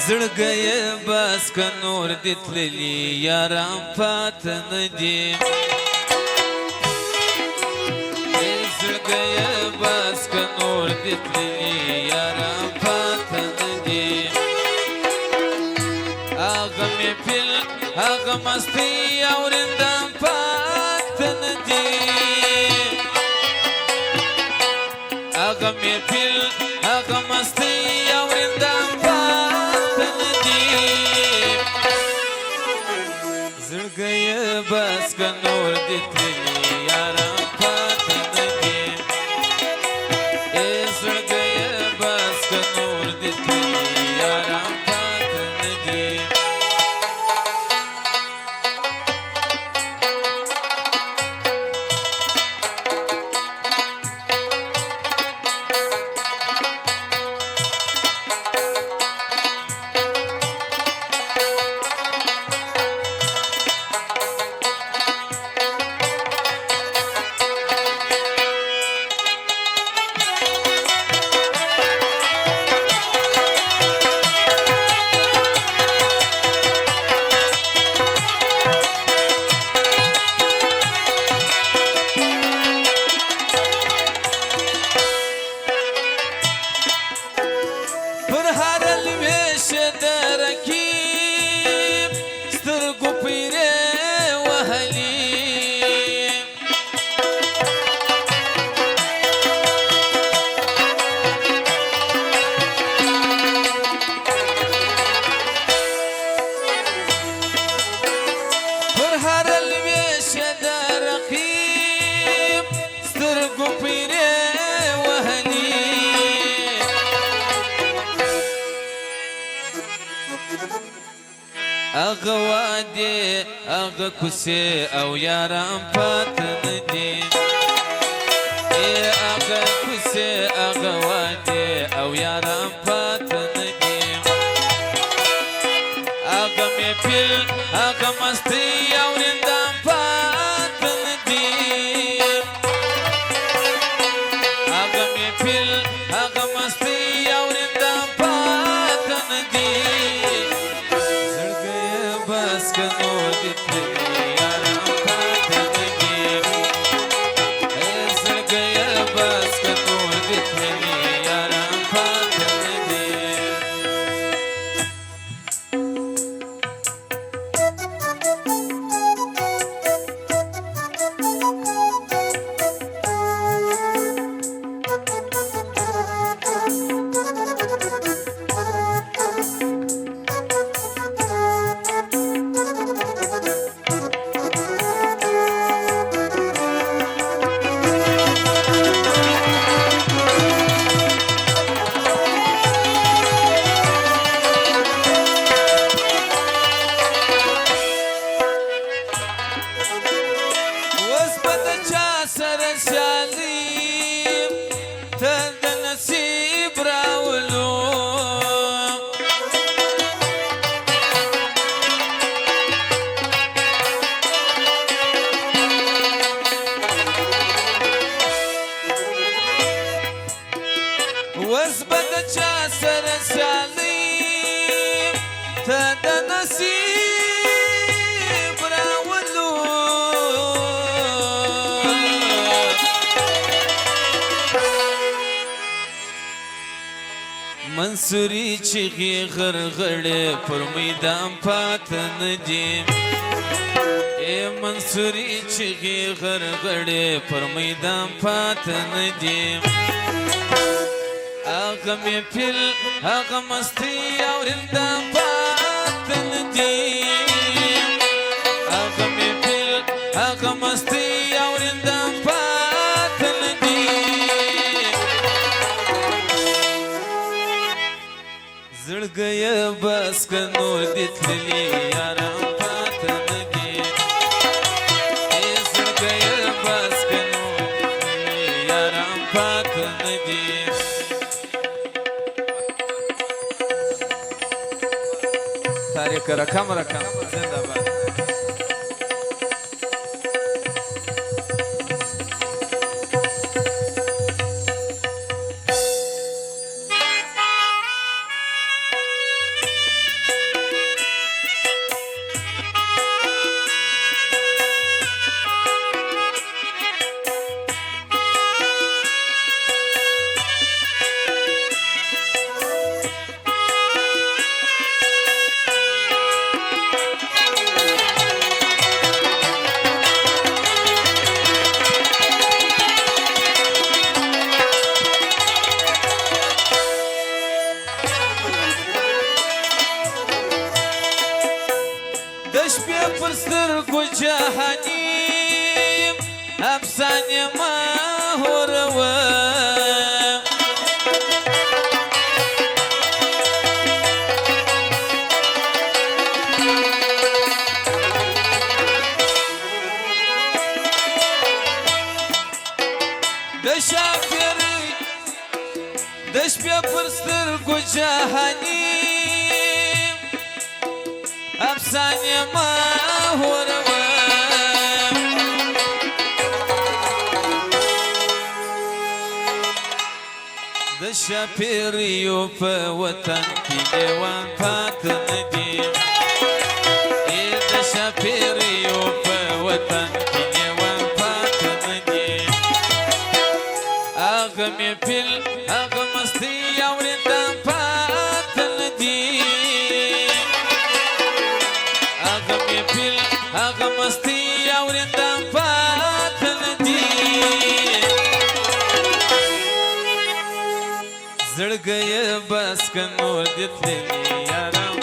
زړګی بس که نور دې تللي یاران پاته نه دي زړګی بس که نور دې تللي یاران پاته نه دي هغه محفل هغه مستۍ اورېندم پاته نه دي هغه محفل هغه مستۍ اورېندم پاته نه دي زړګی بس که نور دې تللي یاران پاته نه دي زړګی بس که نور دې تللي یاران پاته نه دي هغه وادي هغه کوڅې او یاران پاته نه دي هغه کوڅې هغه وادي او یاران پاته نه دي هغه محفل هغه مستۍ اورېندم پاته نه دي هغه محفل هغه مستۍ اورېندم پاته نه دي بس که نور دې تللي یاران پاته نه دي زړګی بس که نور دې تللي یاران پاته نه دي وس به د چا سره سیالي ته د نصیب راولو منصوري چیغې غرغړې پر میدان پاته نه دي منصوري چیغې غرغړې پر میدان پاته نه دي هغه محفل هغه مستۍ اورېندم پاته نه دي هغه محفل هغه مستۍ اورېندم پاته نه دي زړګی بس که نور دې تللي یاران پاته نه دي زړګی بس که نور دې تللي یاران پاته نه دي تاریخ رقم زنده باد بیا پر سترګو جهاني افسانې مه هوروه د شاپېرۍ د شپې پر سترګو جهاني افسانې مه هوروه د شاپېریو په وطن کې لیوان پاته نه دي د شاپېریو په وطن کې لیوان پاته نه دي هغه محفل هغه مستۍ اورېدا پاته نه دي هغه محفل هغه مستۍ اورېدا پاته نه دي زړګی بس که نور دې تللي یارم